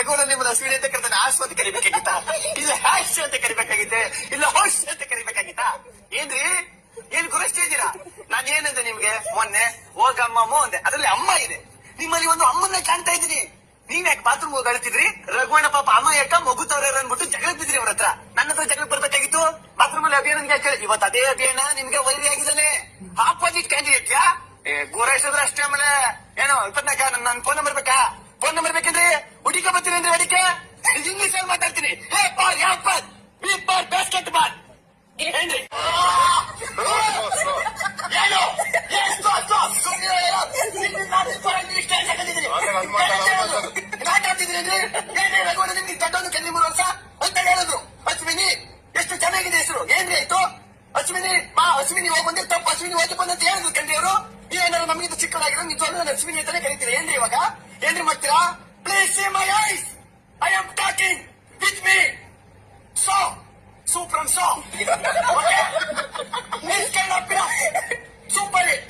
ರಘುವರ ನಿಮ್ಮನ್ನ ಅಶ್ವಿನಿ ಅಂತ ಕರೆದ ಆಶ್ವ ಅಂತ ಕರಿಬೇಕಾಗಿತ್ತ, ಇಲ್ಲ ಹ್ಯಾಶ್ ಅಂತ ಕರಿಬೇಕಾಗಿತ್ತೆ, ಇಲ್ಲ ಹೋಶ್ ಅಂತ ಕರಿಬೇಕಾಗಿತ್ತ? ಏನ್ರಿ ಏನ್ ಗುರಷ್ಟೇ ಇದ್ದೀರಾ? ನಾನ್ ಏನಂದೆ ನಿಮ್ಗೆ ಮೊನ್ನೆ? ಹೋಗಮ್ಮ ಅಂದೆ, ಅದ್ರಲ್ಲಿ ಅಮ್ಮ ಇದೆ. ನಿಮ್ಮಲ್ಲಿ ಒಂದು ಅಮ್ಮನ್ನ ಕಾಣ್ತಾ ಇದ್ದೀನಿ. ನೀವ್ ಯಾಕೆ ಬಾತ್ರೂಮ್ ಹೋಗಿ ಅಳ್ತಿದ್ರಿ? ರಘುವಣ್ಣ ಪಾಪ ಅಮ್ಮ ಯಾಕ ಮಗುತವ್ರ ಅನ್ಬಿಟ್ಟು ಜಗಳ ಬಿದ್ರಿ ಅವ್ರ ಹತ್ರ. ನನ್ನ ಹತ್ರ ಜಗಳ ಬರ್ಬೇಕಾಗಿತ್ತು. ಬಾತ್ರೂಮ್ ಅಲ್ಲಿ ಅಭಿಯಾನ ಕೇಳಿ, ಇವತ್ತು ಅದೇ ಅಭಿಯಾನ ನಿಮ್ಗೆ ವೈರಿ ಆಗಿದ್ದಾನೆ. ಆಪೋಸಿಟ್ ಕ್ಯಾಂಡಿಡೇಟ್ ಯಾ ಗೋರೈಸಿದ್ರೆ ಅಷ್ಟೇ. ಆಮೇಲೆ ಏನೋ 24 ನನ್ ಫೋನ್ ನಂಬರ್ ಬೇಕಾ? ಫೋನ್ ನಂಬರ್ ಬೇಕಂದ್ರೆ ಹುಡುಕ ಬರ್ತೀನಿ ಅಂದ್ರೆ ಅಡಿಕೆ ಇಂಗ್ಲಿಷ್ ಅಲ್ಲಿ ಮಾತಾಡ್ತೀನಿ. ಹೇ ಬಾಲ್ ಯಾವ ball? B ball basket ball ಏನ್ರಿ? ಏನು ಮಾತಾಡ್ತಿದ್ರಿ? ರಘುವಣ್ಣ ನಿಮ್ಗೆ ದೊಡ್ಡವನು ಕಲ್ಲಿ 3 ವರ್ಷ ಅಂತ ಹೇಳಿದ್ರು. ಅಶ್ವಿನಿ ಎಷ್ಟು ಚೆನ್ನಾಗಿದೆ ಹೆಸರು. ಏನ್ರಿ ಆಯ್ತು? ಅಶ್ವಿನಿ ಬಾ ಅಶ್ವಿನಿ ಹೋಗಿ ಬಂದ್ರೆ ತಪ್ಪು, ಅಶ್ವಿನಿ ಹೋಗಿ ಬಂದಂತ ಹೇಳಿದ್ರು ಕಂಡ್ರಿ ಅವರು. ಏನಾದ್ರು ನಮಗಿಂತ ಚಿಕ್ಕದಾಗಿರೋ ನಿಜವಾಗ್ಲೂ ನಾನು ಅಶ್ವಿನಿ ಅಂತಾನೆ ಕರೀತೀರಾ ಏನ್ರಿ? ಇವಾಗ ಏನ್ರಿ ಮಾಡ್ತೀರಾ? Please see my ice, I am talking with me. So super so okay, this kind of super hit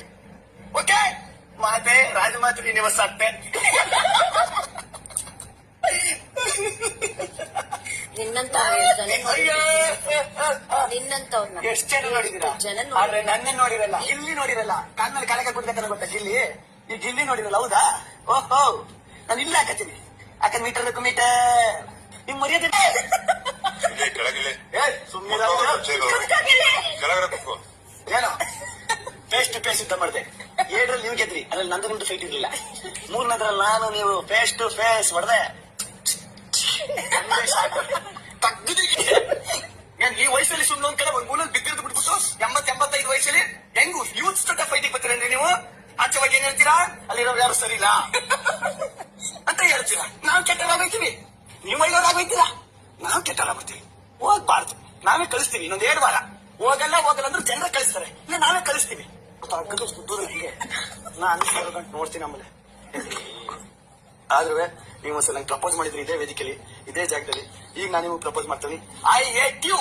okay. ಮಾತೆ ರಾಜಮಾತೆ ಶ್ರೀನಿವಾಸ ಆಗ್ತೆ. ನಿನ್ನಂತವ್ರನ್ನ ಎಷ್ಟು ಜನ ನೋಡಿದಿರಾ? ಆದ್ರೆ ನನ್ನ ನೋಡಿರಲ್ಲ, ಗಿಲ್ಲಿ ನೋಡಿರಲ್ಲ. ಕಾನ್ಮೇಲೆ ಕಾಲ ಕಟ್ಬಿಡ್ತಾನೆ ಗೊತ್ತಾ ಗಿಲ್ಲಿ? ಈ ಗಿಲ್ಲಿ ನೋಡಿರಲ್ಲ. ಹೌದಾ? ಓಹೋ, ನಾನು ಇಲ್ಲ ಹಾಕತ್ತೀನಿ. ಯಾಕಂದ್ರೆ ಮೀಟರ್ ಮೀಟರ್ ನಿಮ್ ಮರ್ಯಾದೆ ಸುಮ್ಮನೆ ಏನೋ ಫೇಸ್ ಟು ಫೇಸ್ ಯುದ್ಧ ಮಾಡಿದೆ. 7ರಲ್ಲಿ ನೀವು ಗೆದ್ರಿ, ಅದ್ರಲ್ಲಿ ನಂದು ನಿಮ್ದು ಫೈಟ್ ಇರ್ಲಿಲ್ಲ. 3ನೇದ್ರಲ್ಲಿ ನಾನು ನೀವು ಫೇಸ್ ಟು ಫೇಸ್ ಹೊಡೆದೆ. ಈ ವಯಸ್ಸಲ್ಲಿ ಸುಮ್ಮನೆ ಒಂದ್ ಕಡೆ ಒಂದ್ ಮೂಲಲ್ಲಿ ಬಿದ್ದಿರ್ದು ಬಿಟ್ಬಿಟ್ಟು 85 ವಯಸ್ಸಲ್ಲಿ ಹೆಂಗು ಯೂತ್ ಸ್ಟಾರ್ಟ್ ಫೈಟಿಂಗ್ ಬರ್ತೀರೇನ್ರಿ ನೀವು? ಆಚೆ ಬಗ್ಗೆ ಏನ್ ಹೇಳ್ತೀರಾ? ಅಲ್ಲಿರೋರು ಯಾರು ಸರಿ ಇಲ್ಲ ಅಂತ ಹೇಳ್ತೀರಾ. ನಾವ್ ಕೆಟ್ಟವರಾಗೋಯ್ತೀವಿ, ನೀವು ಒಳ್ಳೆಯವರಾಗೋಯ್ತೀರಾ, ನಾವ್ ಕೆಟ್ಟವರಾಗ್ತೀವಿ. ಹೋಗ್ಬಾರ್ದು, ನಾವೇ ಕಳಿಸ್ತೀವಿ. ಇನ್ನೊಂದ್ 2 ವಾರ ಹೋಗಲ್ಲ ಅಂದ್ರೆ ಜನರ ಕಳಿಸ್ತಾರೆ, ಇಲ್ಲ ನಾವೇ ಕಳಿಸ್ತೀವಿ. ನಾನು 2 ಗಂಟೆ ನೋಡ್ತೀನಿ. ಆಮೇಲೆ ಆದ್ರೂ ನೀವು ಒಂದ್ಸಲ ನಂಗೆ ಪ್ರಪೋಸ್ ಮಾಡಿದ್ರಿ ಇದೇ ವೇದಿಕೆಯಲ್ಲಿ, ಇದೇ ಜಾಗದಲ್ಲಿ. ಈಗ ನಾನು ನಿಮ್ಗೆ ಪ್ರಪೋಸ್ ಮಾಡ್ತೀನಿ. I hate you.